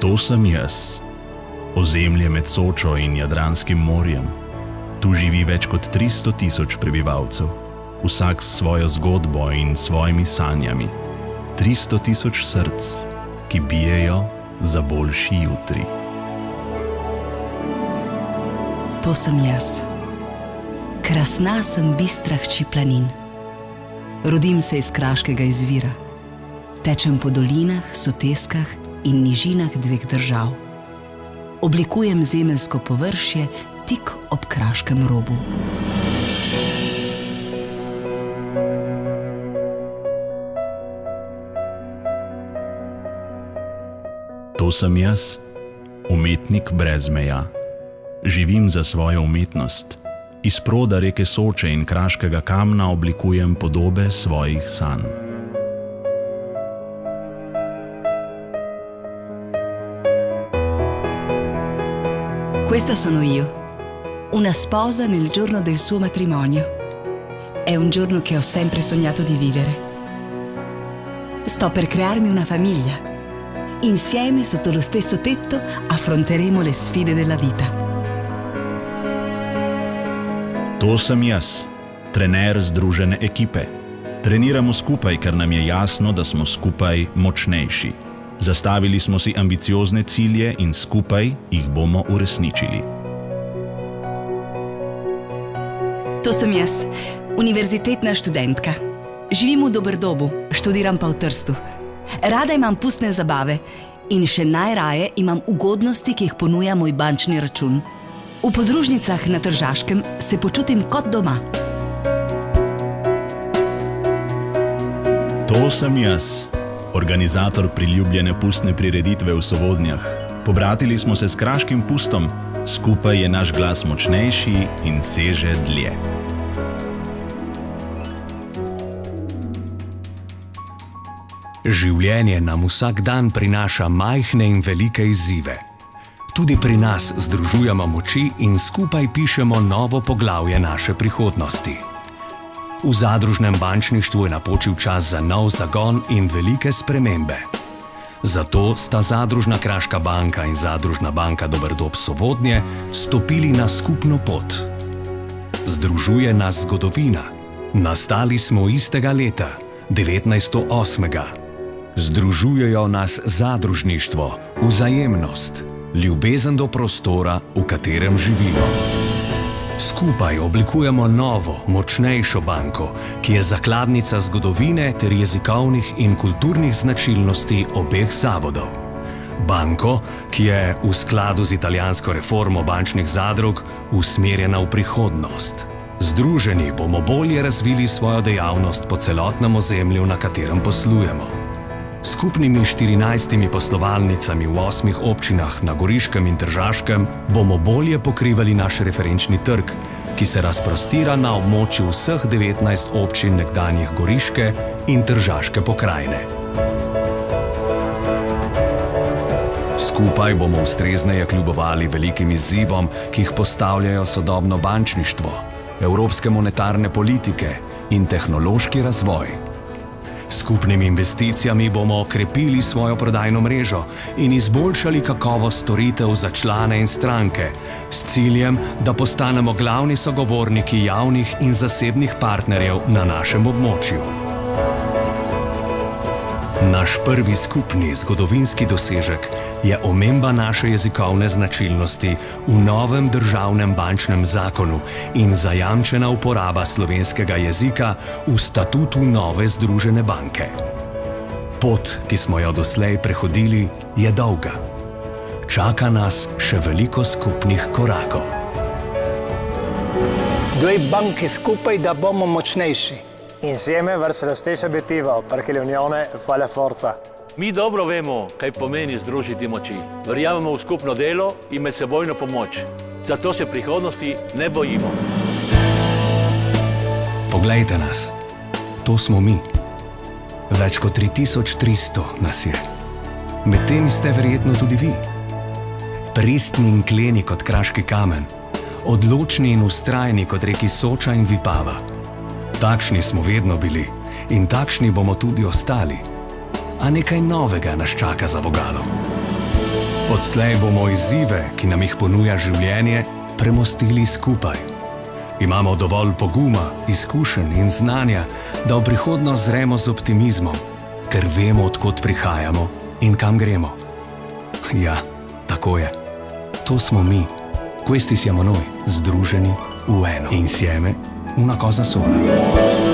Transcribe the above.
To sem jaz, ozemlje med Sočo in Jadranskim morjem. Tu živi več kot 300 000 prebivalcev, vsak s svojo zgodbo in svojimi sanjami. 300 000 src, ki bijejo za boljši jutri. To sem jaz. Krasna sem bistra hči planin. Rodim se iz kraškega izvira. Tečem po dolinah, soteskah in nižinah dveh držav. Oblikujem zemeljsko površje tik ob kraškem robu. To sem jaz, umetnik brez meja. Živim za svojo umetnost. Iz proda reke Soče in kraškega kamna oblikujem podobe svojih sanj. Questa sono io, una sposa nel giorno del suo matrimonio. È un giorno che ho sempre sognato di vivere. Sto per crearmi una famiglia. Insieme, sotto lo stesso tetto, affronteremo le sfide della vita. To sem jaz, trener združene ekipe. Treniramo skupaj, ker nam je jasno, da smo skupaj močnejši. Zastavili smo si ambiciozne cilje in skupaj jih bomo uresničili. To sem jaz, univerzitetna študentka. Živim v Doberdobu, študiram pa v Trstu. Rada imam pustne zabave in še najraje imam ugodnosti, ki jih ponuja moj bančni račun. V podružnicah na Tržaškem se počutim kot doma. To sem jaz, organizator priljubljene pustne prireditve v Sovodnjah. Pobratili smo se s kraškim pustom, skupaj je naš glas močnejši in seže dlje. Življenje nam vsak dan prinaša majhne in velike izzive. Tudi pri nas združujemo moči in skupaj pišemo novo poglavje naše prihodnosti. V zadružnem bančništvu je napočil čas za nov zagon in velike spremembe. Zato sta Zadružna Kraška banka in Zadružna banka Doberdob Sovodnje stopili na skupno pot. Združuje nas zgodovina. Nastali smo istega leta, 1908. Združujejo nas zadružništvo, vzajemnost, ljubezen do prostora, v katerem živimo. Skupaj oblikujemo novo, močnejšo banko, ki je zakladnica zgodovine ter jezikovnih in kulturnih značilnosti obeh zavodov. Banko, ki je v skladu z italijansko reformo bančnih zadrug usmerjena v prihodnost. Združeni bomo bolje razvili svojo dejavnost po celotnem ozemlju, na katerem poslujemo. Skupnimi 14 poslovalnicami v 8 občinah na Goriškem in Tržaškem bomo bolje pokrivali naš referenčni trg, ki se razprostira na območju vseh 19 občin nekdanjih Goriške in Tržaške pokrajine. Skupaj bomo ustrezneje kljubovali velikim izzivom, ki jih postavljajo sodobno bančništvo, evropske monetarne politike in tehnološki razvoj. S skupnimi investicijami bomo okrepili svojo prodajno mrežo in izboljšali kakovost storitev za člane in stranke, s ciljem, da postanemo glavni sogovorniki javnih in zasebnih partnerjev na našem območju. Naš prvi skupni zgodovinski dosežek je omemba naše jezikovne značilnosti v novem državnem bančnem zakonu in zajamčena uporaba slovenskega jezika v statutu nove združene banke. Pot, ki smo jo doslej prehodili, je dolga. Čaka nas še veliko skupnih korakov. Due banche skupaj, da bomo močnejši. Insieme verso lo stesso obiettivo, perché l'unione fa la forza. Mi dobro vemo, kaj pomeni združiti moči. Verjamemo v skupno delo in medsebojno pomoč. Zato se prihodnosti ne bojimo. Poglejte nas. To smo mi. Več kot 3300 nas je. Med temi ste verjetno tudi vi. Pristni in kleni kot kraški kamen. Odločni in vztrajni kot reki Soča in Vipava. Takšni smo vedno bili in takšni bomo tudi ostali. A nekaj novega nas čaka za vogalom. Odslej bomo izzive, ki nam jih ponuja življenje, premostili skupaj. Imamo dovolj poguma, izkušenj in znanja, da v prihodnost zremo z optimizmom, ker vemo, odkot prihajamo in kam gremo. Ja, tako je. To smo mi. Questi siamo noi, združeni v eno. Insieme una cosa sola.